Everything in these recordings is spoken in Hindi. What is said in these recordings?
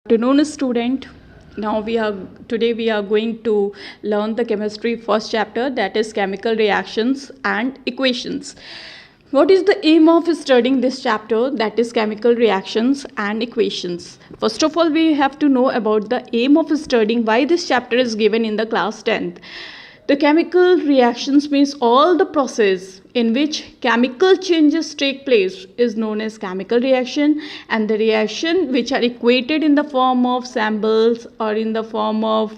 Afternoon, student. Today we are going to learn the chemistry first chapter, that is chemical reactions and equations. What is the aim of studying this chapter, that is chemical reactions and equations? First of all, we have to know about the aim of studying, why this chapter is given in the class 10th. The chemical reactions means all the process in which chemical changes take place is known as chemical reaction, and the reaction which are equated in the form of samples or in the form of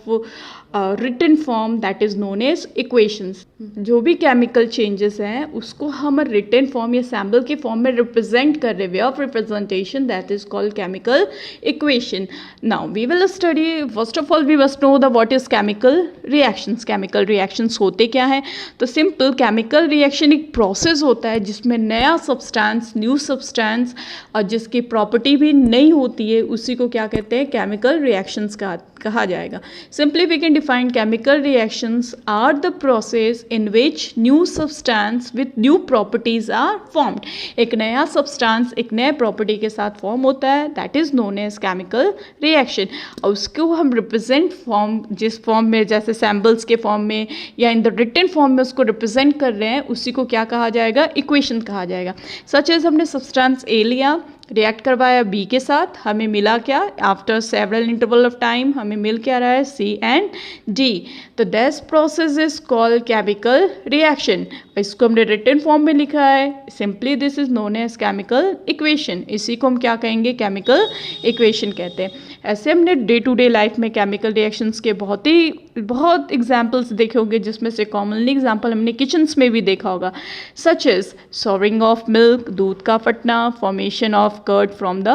written form, that is known as equations. जो भी chemical changes हैं उसको हम written form या sample के form में represent कर रहे, way of representation, that is called chemical equation. Now we will study, first of all we must know the what is chemical reactions. Chemical reactions होते क्या हैं? तो simple chemical reaction एक process होता है जिसमें नया substance, new substance और जिसकी property भी नई होती है, उसी को क्या कहते हैं? chemical reactions कहा जाएगा. Simply we can define chemical reactions are the process in which new substance with new properties are formed. एक नया substance एक नए property के साथ form होता है, that is known as chemical reaction. और उसको हम represent form, जिस form में जैसे samples के form में या in the written form में उसको represent कर रहे हैं, उसी को क्या कहा जाएगा? equation कहा जाएगा. Such as हमने substance A लिया, रिएक्ट करवाया बी के साथ, हमें मिला क्या? After several interval of time हमें मिल क्या रहा है? C and D. तो this process is called chemical reaction. इसको हमने रिटन फॉर्म में लिखा है, simply this is known as chemical equation. इसी को हम क्या कहेंगे? केमिकल इक्वेशन कहते हैं. ऐसे हमने डे टू डे लाइफ में केमिकल रिएक्शंस के बहुत एग्जाम्पल्स देखे होंगे, जिसमें से कॉमनली एग्जाम्पल हमने किचन्स में भी देखा होगा. Such is souring of milk, दूध का फटना, formation of curd from the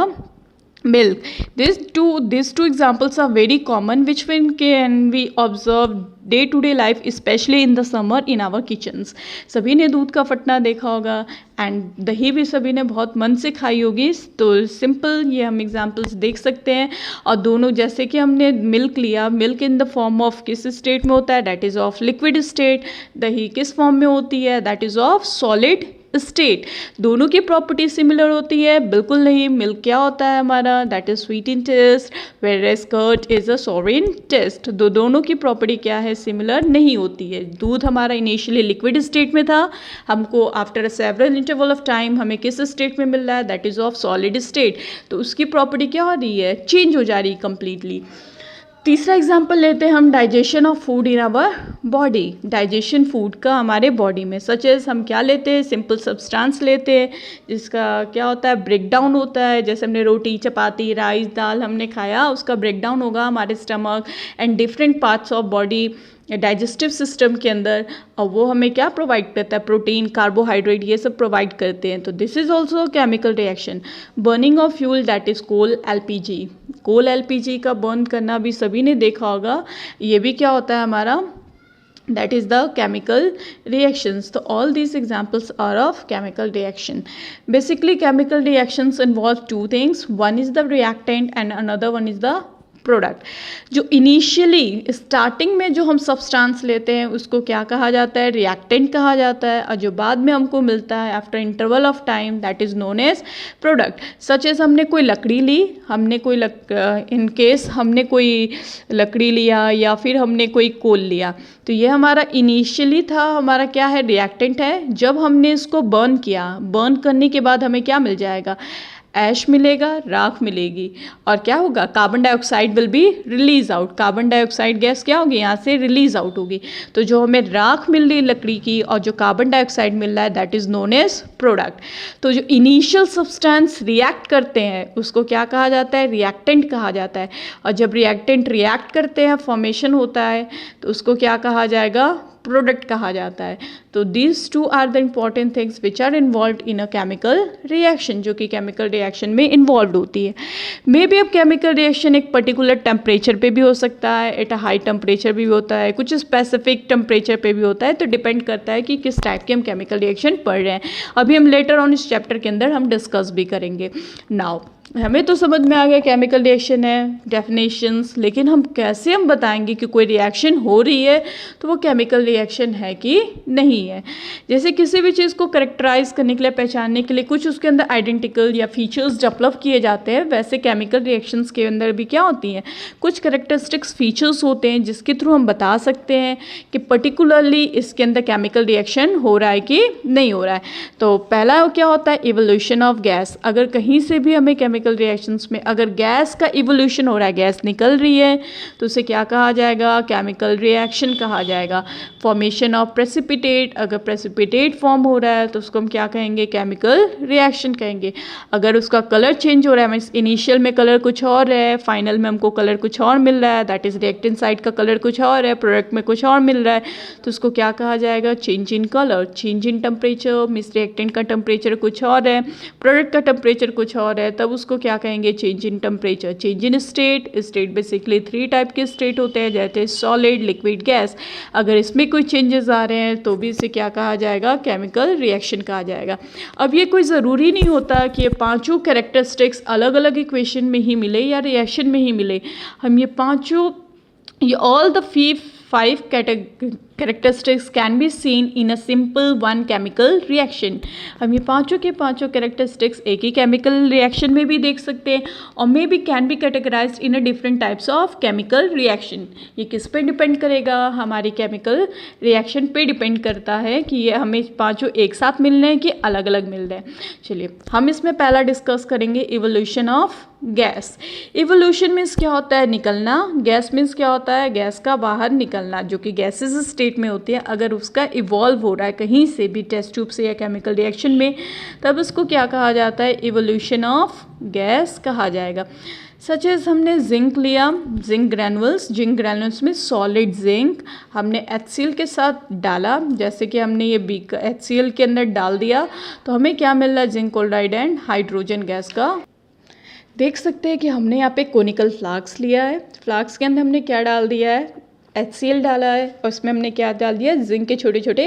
milk. These two examples are very common, which can we observe day to day life, especially in the summer in our kitchens. सभी ने दूध का फटना देखा होगा एंड दही भी सभी ने बहुत मन से खाई होगी. तो सिंपल ये हम एग्जांपल्स देख सकते हैं. और दोनों, जैसे कि हमने मिल्क लिया, milk in the form of किस स्टेट में होता है? That is of liquid state. दही किस फॉर्म में होती है? That is of solid state. दोनों की प्रॉपर्टी सिमिलर होती है? बिल्कुल नहीं. मिल्क क्या होता है हमारा? That is sweet in taste, whereas curd is a sour in taste. दोनों की प्रॉपर्टी क्या है? सिमिलर नहीं होती है. दूध हमारा इनिशियली लिक्विड स्टेट में था, हमको after a several interval of time हमें किस स्टेट में मिल रहा है? That is of solid state. तो उसकी प्रॉपर्टी क्या हो रही है? चेंज हो जा रही है कंप्लीटली. तीसरा एग्जाम्पल लेते हैं हम, digestion of food in our body. Digestion food का हमारे बॉडी में, सच एज हम क्या लेते हैं? सिंपल सब्सटेंस लेते हैं जिसका क्या होता है? ब्रेक डाउन होता है. जैसे हमने रोटी, चपाती, राइस, दाल हमने खाया, उसका ब्रेक डाउन होगा हमारे stomach and different parts of body digestive system के अंदर, और वो हमें क्या प्रोवाइड करता है? प्रोटीन, कार्बोहाइड्रेट, ये सब प्रोवाइड करते हैं. तो this is also chemical reaction. Burning of fuel, that is coal LPG. Coal LPG का बर्न करना भी सभी ने देखा होगा. ये भी क्या होता है हमारा? That is the chemical reactions. So all these examples are of chemical reaction. Basically chemical reactions involve two things. One is the reactant and another one is the product. जो इनिशियली स्टार्टिंग में जो हम सब्सटेंस लेते हैं उसको क्या कहा जाता है? रिएक्टेंट कहा जाता है. और जो बाद में हमको मिलता है after interval of time, that is known as product. Such as हमने कोई लकड़ी ली, हमने कोई इन केस हमने कोई लकड़ी लिया या फिर हमने कोई कोल लिया, तो ये हमारा इनिशियली था, हमारा क्या है? रिएक्टेंट है. जब हमने इसको बर्न किया, बर्न करने के बाद हमें क्या मिल जाएगा? ऐश मिलेगा, राख मिलेगी. और क्या होगा? Carbon dioxide will be release out. Carbon dioxide gas क्या होगी? यहाँ से रिलीज आउट होगी. तो जो हमें राख मिल रही लकड़ी की और जो कार्बन डाइऑक्साइड मिल रहा है, that is known as product. तो जो इनिशियल सब्सटेंस रिएक्ट करते हैं उसको क्या कहा जाता है? रिएक्टेंट कहा जाता है. और जब रिएक्टेंट रिएक्ट करते हैं, फॉर्मेशन होता है, तो उसको क्या कहा जाएगा? प्रोडक्ट कहा जाता है. तो these two are the important things which are involve in a chemical reaction, जो कि केमिकल रिएक्शन में इन्वॉल्व होती है. मे बी अब केमिकल रिएक्शन एक पर्टिकुलर टेम्परेचर पे भी हो सकता है, एट अ हाई टेम्परेचर भी होता है, कुछ स्पेसिफिक टेम्परेचर पे भी होता है. तो डिपेंड करता है कि किस टाइप के हम केमिकल रिएक्शन पढ़ रहे हैं. अभी हम लेटर ऑन इस चैप्टर के अंदर हम डिस्कस भी करेंगे. नाउ हमें तो समझ में आ गया केमिकल रिएक्शन है, डेफिनेशंस, लेकिन हम कैसे बताएंगे कि कोई रिएक्शन हो रही है तो वो केमिकल रिएक्शन है कि नहीं. नहीं है। जैसे किसी भी चीज़ को करेक्टराइज करने के लिए, पहचानने के लिए कुछ उसके अंदर आइडेंटिकल या फीचर्स डेवलप किए जाते हैं, वैसे केमिकल रिएक्शंस के अंदर भी क्या होती हैं, कुछ करेक्टरिस्टिक्स फीचर्स होते हैं जिसके थ्रू हम बता सकते हैं कि पर्टिकुलरली इसके अंदर केमिकल रिएक्शन हो रहा है कि नहीं हो रहा है। तो पहला क्या होता है, इवोल्यूशन ऑफ गैस। अगर कहीं से भी हमें केमिकल रिएक्शंस में अगर गैस का इवोल्यूशन हो रहा है, गैस निकल रही है, तो उसे क्या कहा जाएगा, केमिकल रिएक्शन कहा जाएगा। फॉर्मेशन ऑफ प्रेसिपिटेट, अगर प्रेसिपिटेट फॉर्म हो रहा है तो उसको हम क्या कहेंगे, केमिकल रिएक्शन कहेंगे। अगर उसका कलर चेंज हो रहा है, मीन्स इनिशियल में कलर कुछ और है, फाइनल में हमको कलर कुछ और मिल रहा है, दैट इज रिएक्टेंट साइड का कलर कुछ और है, प्रोडक्ट में कुछ और मिल रहा है, तो उसको क्या कहा जाएगा, change in colour. Change in temperature means reactant का टेम्परेचर कुछ और है, प्रोडक्ट का टेम्परेचर कुछ और है, तब उसको क्या कहेंगे, change in temperature. Change in state, state basically 3 type के स्टेट होते हैं, जैसे सॉलिड, लिक्विड, गैस। अगर इसमें कोई चेंजेस आ रहे हैं तो भी इसे क्या कहा जाएगा, केमिकल रिएक्शन कहा जाएगा। अब ये कोई ज़रूरी नहीं होता कि ये पांचों कैरेक्टरिस्टिक्स अलग अलग इक्वेशन में ही मिले या रिएक्शन में ही मिले। हम ये पांचों, ये all the 5 characteristics can be seen in a simple one chemical reaction। हम ये पांचों के पांचों कैरेक्टरिस्टिक्स एक ही केमिकल रिएक्शन में भी देख सकते हैं और may be can be categorised in a different types of chemical reaction. ये किस पे डिपेंड करेगा, हमारी केमिकल रिएक्शन पे डिपेंड करता है कि ये हमें पांचों एक साथ मिल रहे हैं कि अलग अलग मिल रहे हैं। चलिए हम इसमें पहला डिस्कस करेंगे evolution of gas. Evolution means क्या होता है, निकलना। गैस मीन्स क्या होता है, गैस का बाहर निकलना, जो कि गैसेस स्टेट में होती है। अगर उसका इवॉल्व हो रहा है कहीं से भी, टेस्ट ट्यूब से या केमिकल रिएक्शन में, तब उसको क्या कहा जाता है, इवोल्यूशन ऑफ गैस कहा जाएगा। सच एज हमने जिंक लिया, जिंक ग्रैनुल्स में सॉलिड जिंक हमने HCl के साथ डाला, जैसे कि हमने ये HCl के अंदर डाल दिया तो हमें क्या मिल रहा है, zinc chloride and hydrogen gas का। देख सकते हैं कि हमने यहाँ पे कोनिकल फ्लास्क लिया है, फ्लास्क के अंदर हमने क्या डाल दिया है, HCl डाला है और उसमें हमने क्या डाल दिया, जिंक के छोटे छोटे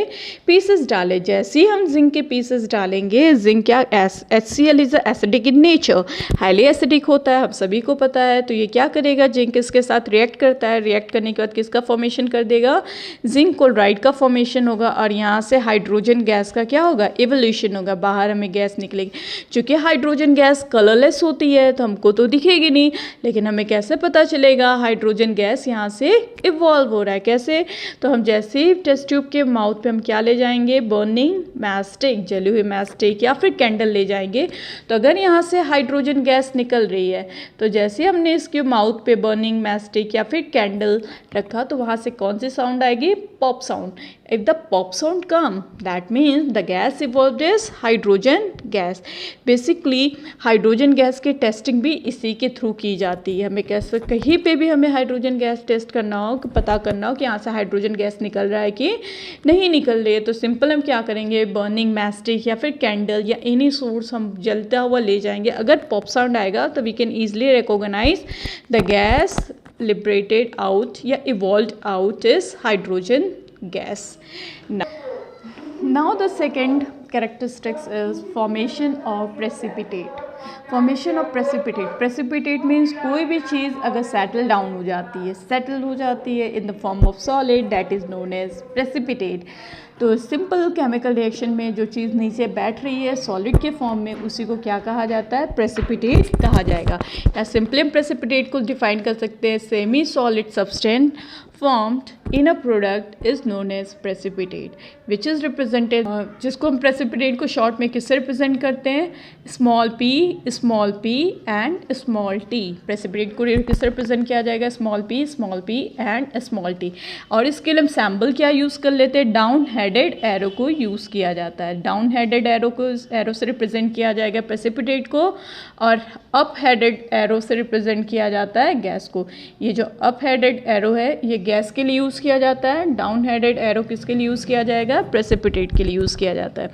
पीसेस डाले। जैसे ही हम जिंक के पीसेस डालेंगे, जिंक क्या, HCl is acidic in nature, highly acidic होता है, हम सभी को पता है। तो ये क्या करेगा, जिंक इसके साथ रिएक्ट करता है, रिएक्ट करने के बाद किसका फॉर्मेशन कर देगा, जिंक क्लोराइड का फॉर्मेशन होगा और यहाँ से हाइड्रोजन गैस का क्या होगा, इवोल्यूशन होगा, बाहर हमें गैस निकलेगी। चूँकि हाइड्रोजन गैस कलरलेस होती है तो हमको तो दिखेगी नहीं, लेकिन हमें कैसे पता चलेगा हाइड्रोजन गैस यहाँ से इवॉल्व हो रहा है, कैसे, तो हम जैसे ही टेस्ट ट्यूब के माउथ पे हम क्या ले जाएंगे, बर्निंग मैस्टिक, जली हुई मैस्टिक या फिर कैंडल ले जाएंगे। तो अगर यहाँ से हाइड्रोजन गैस निकल रही है तो जैसे हमने इसके माउथ पे बर्निंग मैस्टिक या फिर कैंडल रखा तो वहाँ से कौन सी साउंड आएगी, pop sound. If the pop sound come, that means the gas evolved is hydrogen gas. Basically hydrogen gas की टेस्टिंग भी इसी के थ्रू की जाती है। हमें कैसे, कहीं पे भी हमें हाइड्रोजन गैस टेस्ट करना हो, पता करना हो कि यहाँ से हाइड्रोजन गैस निकल रहा है कि नहीं निकल रही है, तो सिंपल हम क्या करेंगे, बर्निंग मैस्टिक या फिर कैंडल या एनी सोर्स हम जलता हुआ ले जाएंगे। अगर पॉप साउंड आएगा तो we can easily recognise the gas liberated out या evolved out is hydrogen gas. Now the second characteristics is formation of precipitate. Formation of precipitate. Precipitate means कोई भी चीज़ अगर settle down हो जाती है in the form of solid, that is known as precipitate. तो सिंपल केमिकल रिएक्शन में जो चीज़ नीचे बैठ रही है सॉलिड के फॉर्म में, उसी को क्या कहा जाता है, प्रेसिपिटेट कहा जाएगा। या सिंपली हम प्रेसिपिटेट को डिफाइन कर सकते हैं, semi solid substance formed in a product is known as precipitate which is represented, जिसको हम precipitate को शॉर्ट में किससे रिप्रेजेंट करते हैं, small p and small t। precipitate को किससे रिप्रेजेंट किया जाएगा, small p and small t। और इसके लिए हम सैम्बल क्या यूज़ कर लेते हैं, डाउन हेडेड एरो को यूज़ किया जाता है। डाउन हेडेड एरो से रिप्रेजेंट किया जाएगा precipitate को और अप हेडेड एरो से रिप्रेजेंट किया जाता है गैस को। ये जो अप हेडेड एरो है ये गैस के लिए यूज़ किया जाता है, डाउन हेडेड एरो किसके लिए यूज़ किया जाएगा, प्रेसिपिटेट के लिए यूज़ किया जाता है।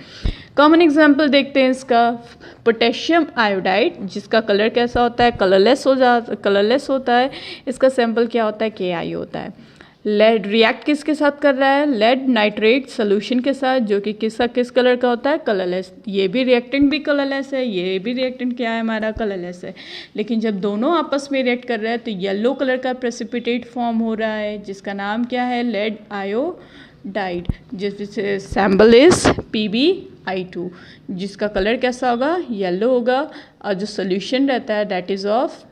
कॉमन एग्जांपल देखते हैं इसका, पोटेशियम आयोडाइड जिसका कलर कैसा होता है, कलरलेस होता है। इसका सैंपल क्या होता है, KI होता है। लेड रिएक्ट किसके साथ कर रहा है, लेड नाइट्रेट सोल्यूशन के साथ, जो कि किस कलर का होता है, कलरलेस। ये भी रिएक्टेंट भी कलरलेस है, ये भी रिएक्टेंट क्या है हमारा, कलरलेस है। लेकिन जब दोनों आपस में रिएक्ट कर रहे हैं तो येलो कलर का प्रेसिपिटेट फॉर्म हो रहा है जिसका नाम क्या है, लेड डाइड, जिस सैम्बल इज PbI2, जिसका कलर कैसा होगा, येलो होगा, और जो सोल्यूशन रहता है that is of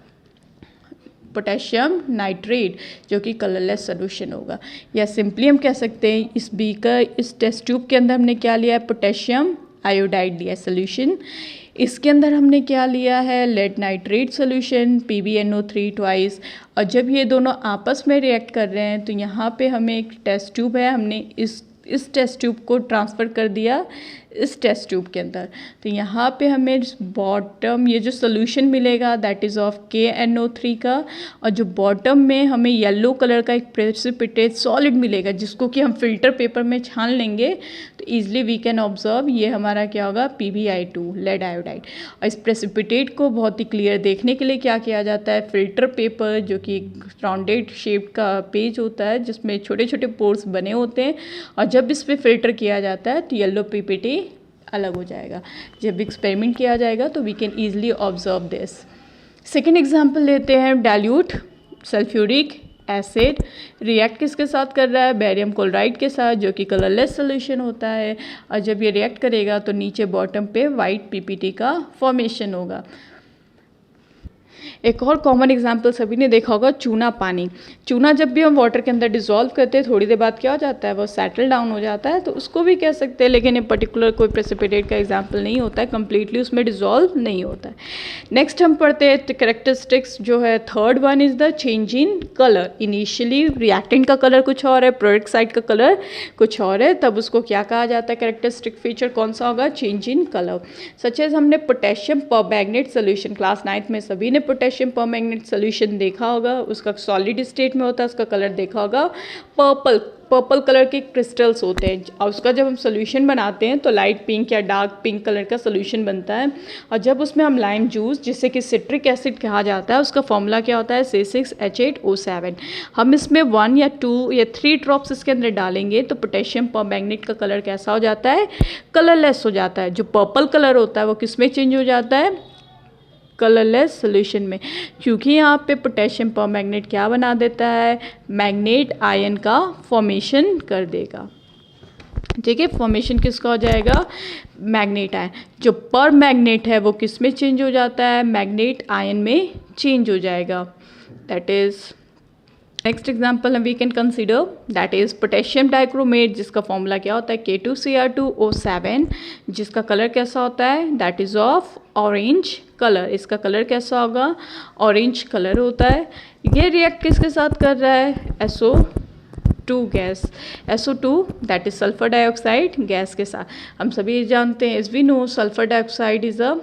potassium nitrate, जो कि कलरलेस सोल्यूशन होगा। या सिंपली हम कह सकते हैं इस बीकर, इस टेस्ट ट्यूब के अंदर हमने क्या लिया है, पोटेशियम आयोडाइड लिया है सोल्यूशन। इसके अंदर हमने क्या लिया है, lead nitrate solution PbNO3 twice. और जब ये दोनों आपस में रिएक्ट कर रहे हैं तो यहाँ पे हमें एक टेस्ट ट्यूब है, हमने इस टेस्ट ट्यूब को ट्रांसफ़र कर दिया इस टेस्ट ट्यूब के अंदर। तो यहाँ पे हमें बॉटम ये जो सोल्यूशन मिलेगा दैट इज़ ऑफ KNO3 का, और जो बॉटम में हमें येलो कलर का एक प्रेसिपिटेट सॉलिड मिलेगा जिसको कि हम फिल्टर पेपर में छान लेंगे तो ईजिली वी कैन ऑब्जर्व ये हमारा क्या होगा, PbI2 लेड आयोडाइड। और इस प्रेसिपिटेट को बहुत ही क्लियर देखने के लिए क्या किया जाता है, फिल्टर पेपर जो कि राउंडेड शेप का पेज होता है जिसमें छोटे छोटे पोर्स बने होते हैं, और जब इस पर फिल्टर किया जाता है तो येलो PPT अलग हो जाएगा। जब एक्सपेरिमेंट किया जाएगा तो we can easily observe this. Second example लेते हैं, डाइल्यूट सल्फ्यूरिक एसिड रिएक्ट किसके साथ कर रहा है, बेरियम क्लोराइड के साथ, जो कि कलरलेस सोल्यूशन होता है। और जब ये रिएक्ट करेगा तो नीचे बॉटम पे वाइट PPT का फॉर्मेशन होगा। एक और कॉमन एग्जाम्पल सभी ने देखा होगा, चूना पानी। चूना जब भी हम वाटर के अंदर डिज़ोल्व करते हैं थोड़ी देर बाद क्या हो जाता है, वो सेटल डाउन हो जाता है, तो उसको भी कह सकते हैं, लेकिन ये पर्टिकुलर कोई प्रेसिपिटेट का एग्जाम्पल नहीं होता है, कम्प्लीटली उसमें डिज़ोल्व नहीं होता है। नेक्स्ट हम पढ़ते हैं कैरेक्टरिस्टिक्स जो है, third one is the change in colour. Initially reactant का कलर कुछ और है, प्रोडक्ट साइड का कलर कुछ और है, तब उसको क्या कहा जाता है, कैरेक्टरिस्टिक फीचर कौन सा होगा, change in colour. Such as हमने potassium permanganate solution class 9th में सभी ने पोटेशियम परमैंगनेट सोल्यूशन देखा होगा, उसका सॉलिड स्टेट में होता है, उसका कलर देखा होगा, पर्पल कलर के क्रिस्टल्स होते हैं, और उसका जब हम सोल्यूशन बनाते हैं तो लाइट पिंक या डार्क पिंक कलर का सोल्यूशन बनता है। और जब उसमें हम लाइम जूस जिसे कि सिट्रिक एसिड कहा जाता है, उसका फॉर्मूला क्या होता है, C6H8O7। हम इसमें 1 या 2 या 3 ड्रॉप्स इसके अंदर डालेंगे तो पोटेशियम परमैंगनेट का कलर कैसा हो जाता है, कलरलेस हो जाता है। जो पर्पल कलर होता है वो किस में चेंज हो जाता है, कलरलेस सोल्यूशन में, क्योंकि यहाँ पे पोटेशियम परमैंगनेट क्या बना देता है, मैग्नेट आयन का फॉर्मेशन कर देगा। ठीक है, फॉर्मेशन किसका हो जाएगा, मैग्नेट आयन। जो परमैंगनेट है वो किस में चेंज हो जाता है, मैग्नेट आयन में चेंज हो जाएगा। That is next example we can consider, that is potassium dichromate, जिसका फॉर्मूला क्या होता है, K2Cr2O7, जिसका कलर कैसा होता है, that is of orange colour. इसका कलर कैसा होगा, ऑरेंज कलर होता है। ये रिएक्ट किसके साथ कर रहा है, SO2 gas, SO2 that is sulphur dioxide gas के साथ। हम सभी जानते हैं, as we know sulphur dioxide is a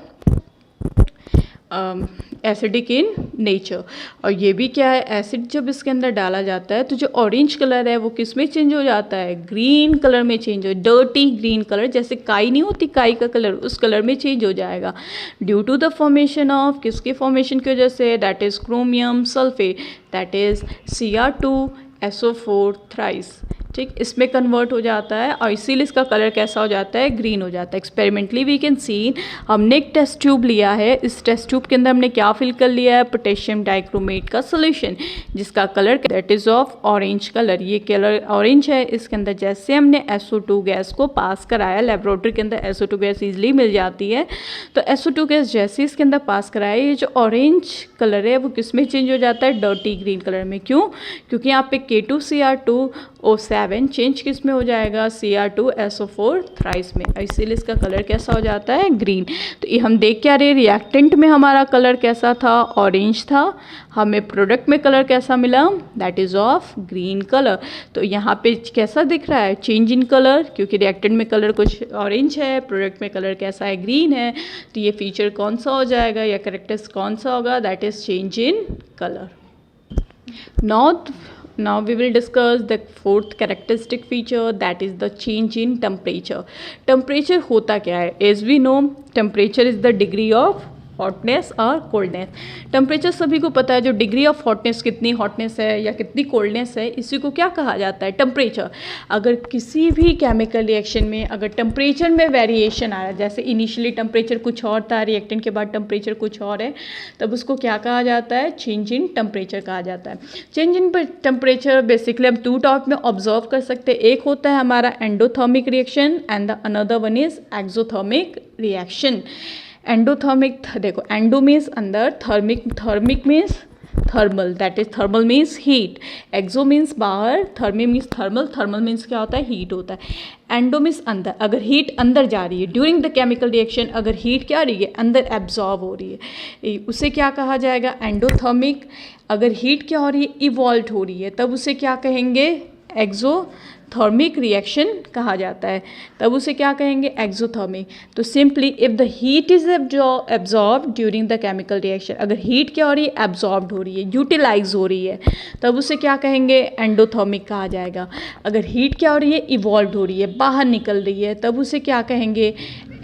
acidic in nature. और ये भी क्या है, एसिड जब इसके अंदर डाला जाता है तो जो ऑरेंज कलर है वो किस में चेंज हो जाता है, ग्रीन कलर में चेंज हो, डर्टी ग्रीन कलर, जैसे काई नहीं होती, काई का कलर उस कलर में चेंज हो जाएगा, due to the formation of, किसके फॉर्मेशन की वजह से, that is chromium sulphate, that is Cr2SO4 thrice. ठीक, इसमें कन्वर्ट हो जाता है और इसीलिए इसका कलर कैसा हो जाता है, ग्रीन हो जाता है। एक्सपेरिमेंटली वी कैन सी, हमने एक टेस्ट ट्यूब लिया है, इस टेस्ट ट्यूब के अंदर हमने क्या फिल कर लिया है, पोटेशियम डाइक्रोमेट का सोल्यूशन, जिसका colour that is of orange colour. ये कलर ऑरेंज है, इसके अंदर जैसे हमने SO2 गैस को पास कराया, लेबोरेटरी के अंदर SO2 गैस ईजिली मिल जाती है, तो SO2 गैस जैसे इसके अंदर पास कराया, ये जो ऑरेंज कलर है वो किस में चेंज हो जाता है, डर्टी ग्रीन कलर में। क्यों, क्योंकि यहाँ पे K2Cr2O7 चेंज किस में हो जाएगा, Cr2SO4 थ्राइस में, इसीलिए इसका कलर कैसा हो जाता है, ग्रीन। तो ये हम देख क्या रहे, रिएक्टेंट में हमारा कलर कैसा था, ऑरेंज था, हमें प्रोडक्ट में कलर कैसा मिला, that is of green colour. तो यहाँ पे कैसा दिख रहा है, चेंज इन कलर, क्योंकि रिएक्टेंट में कलर कुछ ऑरेंज है, प्रोडक्ट में कलर कैसा है, ग्रीन है। तो ये फीचर कौन सा हो जाएगा या कैरेक्टरिस्टिक कौन सा होगा, that is change in colour. Now we will discuss the fourth characteristic feature, that is the change in temperature. Temperature होता क्या है, as we know temperature is the degree of hotness और कोल्डनेस। टेम्परेचर सभी को पता है, जो डिग्री ऑफ हॉटनेस, कितनी हॉटनेस है या कितनी कोल्डनेस है, इसी को क्या कहा जाता है, टेम्परेचर। अगर किसी भी केमिकल रिएक्शन में अगर टेम्परेचर में वेरिएशन आ रहा है, जैसे इनिशियली टेम्परेचर कुछ और था, रिएक्टेंट के बाद टेम्परेचर कुछ और है, तब उसको क्या कहा जाता है, चेंज इन टेम्परेचर कहा जाता है। चेंज इन टेम्परेचर बेसिकली हम टू टाइप में ऑब्जर्व कर सकते हैं। एक होता है हमारा endothermic reaction and the another one is exothermic reaction. Endothermic, देखो एंडो मीन्स अंदर, thermic means thermal, that is thermal means heat, exo means बाहर, थर्मी मीन्स थर्मल मीन्स क्या होता है, हीट होता है। एंडो मीन्स अंदर, अगर हीट अंदर जा रही है ड्यूरिंग द केमिकल रिएक्शन, अगर हीट क्या आ रही है, अंदर एब्जॉर्ब हो रही है, उसे क्या कहा जाएगा, एंडोथर्मिक। अगर हीट क्या हो रही है, इवॉल्व हो रही है, तब उसे क्या कहेंगे, एक्सोथर्मिक रिएक्शन कहा जाता है, तब उसे क्या कहेंगे, एक्सोथर्मिक। तो simply if the heat is absorb during the chemical reaction, अगर हीट क्या हो रही है, एब्जॉर्ब हो रही है, यूटिलाइज हो रही है, तब उसे क्या कहेंगे, एंडोथर्मिक कहा जाएगा। अगर हीट क्या हो रही है, इवॉल्व हो रही है, बाहर निकल रही है, तब उसे क्या कहेंगे,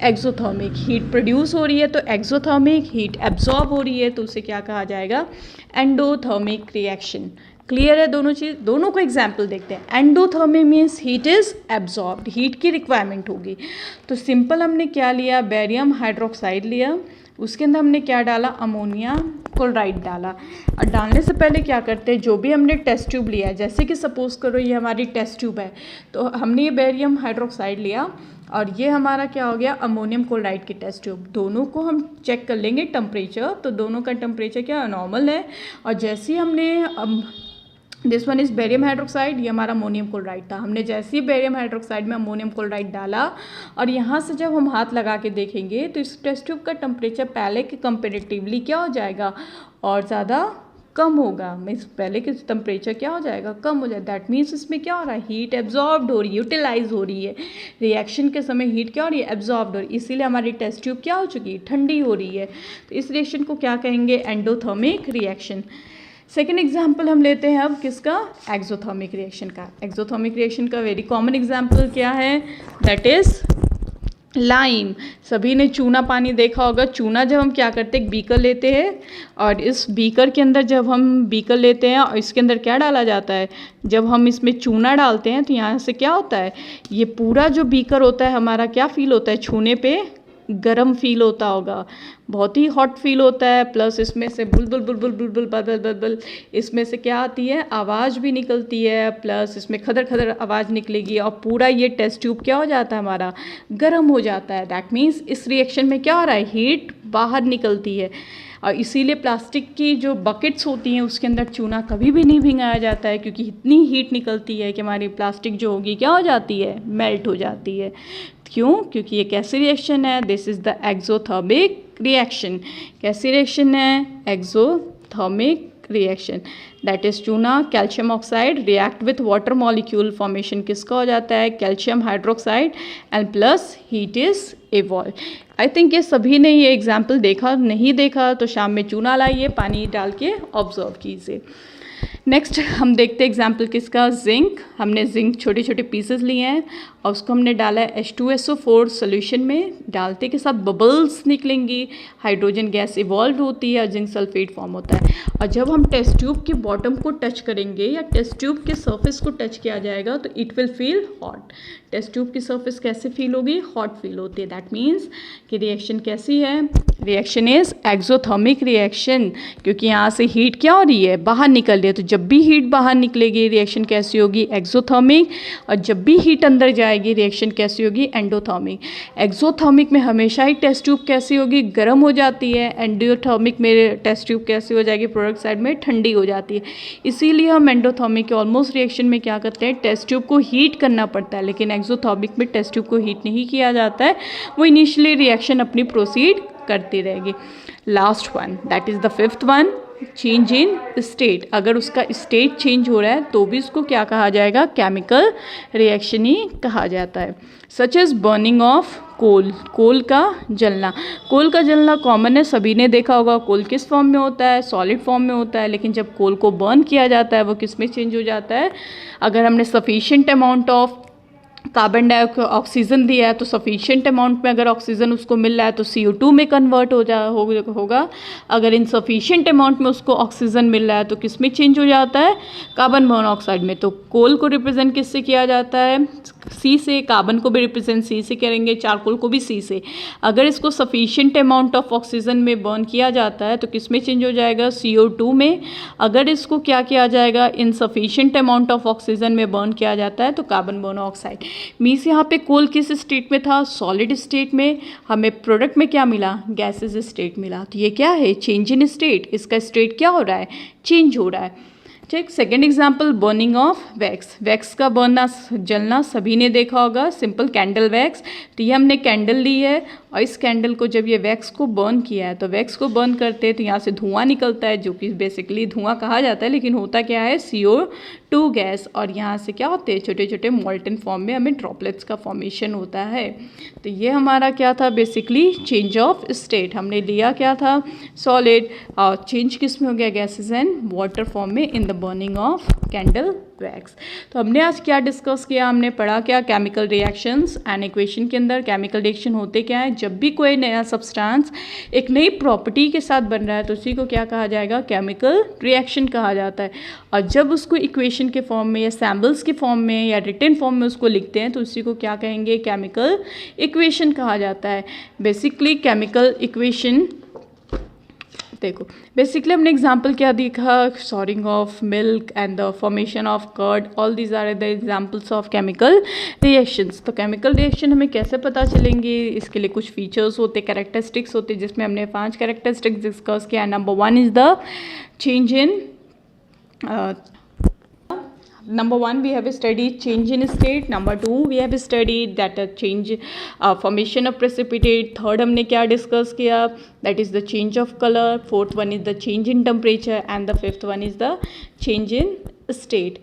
एक्सोथर्मिक। हीट प्रोड्यूस हो रही है तो एक्सोथर्मिक, हीट एब्जॉर्ब हो रही है तो उसे क्या कहा जाएगा, एंडोथर्मिक रिएक्शन। क्लियर है दोनों चीज़, दोनों को एग्जाम्पल देखते हैं। Endothermic means heat is absorbed, heat की रिक्वायरमेंट होगी। तो सिंपल हमने क्या लिया, बेरियम हाइड्रोक्साइड लिया, उसके अंदर हमने क्या डाला, अमोनिया क्लोराइड डाला। और डालने से पहले क्या करते हैं, जो भी हमने टेस्ट ट्यूब लिया है, जैसे कि सपोज करो ये हमारी टेस्ट ट्यूब है, तो हमने ये बेरियम हाइड्रोक्साइड लिया और ये हमारा क्या हो गया, अमोनियम क्लोराइड की टेस्ट ट्यूब। दोनों को हम चेक कर लेंगे टेम्परेचर, तो दोनों का टेम्परेचर क्या नॉर्मल है। और जैसे ही हमने this one is barium hydroxide, ये हमारा अमोनियम क्लोराइड था, हमने जैसे ही बेरियम हाइड्रोक्साइड में अमोनियम क्लोराइड डाला और यहाँ से जब हम हाथ लगा के देखेंगे तो इस टेस्ट ट्यूब का टेम्परेचर पहले के कंपेरेटिवली क्या हो जाएगा, और ज़्यादा कम होगा। मीन्स पहले के टेम्परेचर क्या हो जाएगा, कम हो जाएगा। दैट मीन्स इसमें क्या हो रहा है, हीट एब्जॉर्ब्ड हो रही है, यूटिलाइज हो रही है। रिएक्शन के समय हीट क्या हो रही है, एब्जॉर्ब्ड हो रही है, इसीलिए हमारी टेस्ट ट्यूब क्या हो चुकी है, ठंडी हो रही है। तो इस रिएक्शन को क्या कहेंगे, एंडोथर्मिक रिएक्शन। सेकेंड एग्जाम्पल हम लेते हैं अब किसका, एक्सोथर्मिक रिएक्शन का। एक्सोथर्मिक रिएक्शन का वेरी कॉमन एग्जाम्पल क्या है, दैट इज लाइम। सभी ने चूना पानी देखा होगा। चूना जब हम क्या करते हैं, एक बीकर लेते हैं और इस बीकर के अंदर जब हम बीकर लेते हैं और इसके अंदर क्या डाला जाता है, जब हम इसमें चूना डालते हैं तो यहाँ से क्या होता है, ये पूरा जो बीकर होता है हमारा क्या फील होता है, छूने पे गरम फील होता होगा, बहुत ही हॉट फील होता है। प्लस इसमें से बुलबुल बुलबुल बुलबुल बल बल बल इसमें से क्या आती है, आवाज़ भी निकलती है, प्लस इसमें खदर खदर आवाज़ निकलेगी और पूरा ये टेस्ट ट्यूब क्या हो जाता है, हमारा गर्म हो जाता है। दैट मीन्स इस रिएक्शन में क्या हो रहा है, हीट बाहर निकलती है। और इसीलिए प्लास्टिक की जो बकेट्स होती हैं उसके अंदर चूना कभी भी नहीं भिंगाया जाता है, क्योंकि इतनी हीट निकलती है कि हमारी प्लास्टिक जो होगी क्या हो जाती है, मेल्ट हो जाती है। क्यों, क्योंकि ये कैसी रिएक्शन है, this is the exothermic reaction. कैसी रिएक्शन है, एक्सोथर्मिक रिएक्शन। दैट इज चूना calcium oxide react with water molecule, formation किसका हो जाता है, calcium hydroxide, and plus heat is evolve. I think ये सभी ने ये एग्जाम्पल देखा, नहीं देखा तो शाम में चूना लाइए, पानी डाल के ऑब्जर्व कीजिए। नेक्स्ट हम देखते हैं एग्जाम्पल किसका, जिंक। हमने जिंक छोटे छोटे पीसेस लिए हैं और उसको हमने डाला है H2SO4 सोल्यूशन में। डालते के साथ बबल्स निकलेंगी, हाइड्रोजन गैस इवॉल्व होती है और जिंक सल्फेट फॉर्म होता है। और जब हम टेस्ट ट्यूब के बॉटम को टच करेंगे या टेस्ट ट्यूब के सरफेस को टच किया जाएगा तो it will feel hot. Test tube की सरफेस कैसे फील होगी, हॉट फील होती है। दैट मीन्स कि रिएक्शन कैसी है, रिएक्शन इज एक्सोथर्मिक रिएक्शन, क्योंकि यहाँ से हीट क्या हो रही है, बाहर निकल रही है। तो जब भी हीट बाहर निकलेगी रिएक्शन कैसी होगी, एक्सोथर्मिक। और जब भी हीट अंदर जाएगी रिएक्शन कैसी होगी, एंडोथर्मिक। एक्सोथर्मिक में हमेशा ही टेस्ट ट्यूब कैसी होगी, गर्म हो जाती है। एंडोथर्मिक में टेस्ट ट्यूब कैसी हो जाएगी, प्रोडक्ट साइड में ठंडी हो जाती है। इसीलिए हम एंडोथर्मिक के ऑलमोस्ट रिएक्शन में क्या करते हैं, टेस्ट ट्यूब को हीट करना पड़ता है, लेकिन एक्सोथर्मिक में टेस्ट ट्यूब को हीट नहीं किया जाता है, वो इनिशियली रिएक्शन अपनी प्रोसीड करती रहेगी। Last one, that is the fifth one, change in state. अगर उसका स्टेट चेंज हो रहा है तो भी उसको क्या कहा जाएगा, केमिकल रिएक्शन ही कहा जाता है। Such as burning of coal, coal का जलना। कोल का जलना कॉमन है, सभी ने देखा होगा। कोल किस फॉर्म में होता है, सॉलिड फॉर्म में होता है, लेकिन जब कोल को बर्न किया जाता है वो किस में चेंज हो जाता है, अगर हमने sufficient amount of carbon dioxide oxygen दिया है तो सफिशिएंट अमाउंट में अगर ऑक्सीजन उसको मिल रहा है तो CO2 में कन्वर्ट होगा। अगर इनसफिशिएंट अमाउंट में उसको ऑक्सीजन मिल रहा है तो किस में चेंज हो जाता है, कार्बन मोनोऑक्साइड में। तो कोल को रिप्रेजेंट किससे किया जाता है, C से। कार्बन को भी रिप्रेजेंट C से करेंगे, चारकोल को भी C से। अगर इसको सफिशिएंट अमाउंट ऑफ ऑक्सीजन में बर्न किया जाता है तो किस में चेंज हो जाएगा, CO2 में। अगर इसको क्या किया जाएगा, इनसफिशिएंट अमाउंट ऑफ ऑक्सीजन में बर्न किया जाता है तो कार्बन मोनोऑक्साइड। मीन्स यहाँ पे कोल किस स्टेट में था, सॉलिड स्टेट में। हमें प्रोडक्ट में क्या मिला, गैसेस स्टेट मिला। तो ये क्या है, चेंज इन स्टेट। इसका स्टेट क्या हो रहा है, चेंज हो रहा है। ठीक। Second example, burning of wax. Wax का बर्नना, जलना सभी ने देखा होगा, सिंपल कैंडल वैक्स। तो ये हमने कैंडल ली है और इस कैंडल को जब ये वैक्स को बर्न किया है तो वैक्स को बर्न करते हैं तो यहाँ से धुआं निकलता है, जो कि बेसिकली धुआं कहा जाता है, लेकिन होता क्या है, CO2 गैस। और यहाँ से क्या होते हैं, छोटे छोटे मोल्टन फॉर्म में हमें ड्रॉपलेट्स का फॉर्मेशन होता है। तो ये हमारा क्या था, बेसिकली चेंज ऑफ स्टेट। हमने लिया क्या था, सॉलिड, और चेंज किस में हो गया, गैसेज एंड वाटर फॉर्म में in the burning of candle wax. तो हमने आज क्या डिस्कस किया, हमने पढ़ा क्या, केमिकल रिएक्शंस एंड इक्वेशन के अंदर केमिकल रिएक्शन होते क्या है, जब भी कोई नया सब्सटेंस एक नई प्रॉपर्टी के साथ बन रहा है तो उसी को क्या कहा जाएगा, केमिकल रिएक्शन कहा जाता है। और जब उसको इक्वेशन के फॉर्म में या सैम्पल्स के फॉर्म में या रिटन फॉर्म में उसको लिखते हैं तो उसी को क्या कहेंगे, केमिकल इक्वेशन कहा जाता है। बेसिकली केमिकल इक्वेशन, देखो बेसिकली हमने एग्जाम्पल क्या देखा, souring of milk and the formation of curd, all these are the examples of chemical reactions. तो केमिकल रिएक्शन हमें कैसे पता चलेंगे, इसके लिए कुछ फीचर्स होते, कैरेक्टरिस्टिक्स होते, जिसमें हमने 5 कैरेक्टरिस्टिक्स डिस्कस किया। Number 1 is the change in Number 1 we have studied change in state. Number 2 we have studied that change formation of precipitate. Third हमने क्या डिस्कस किया, that is the change of color. Fourth one is the change in temperature and the fifth one is the change in state.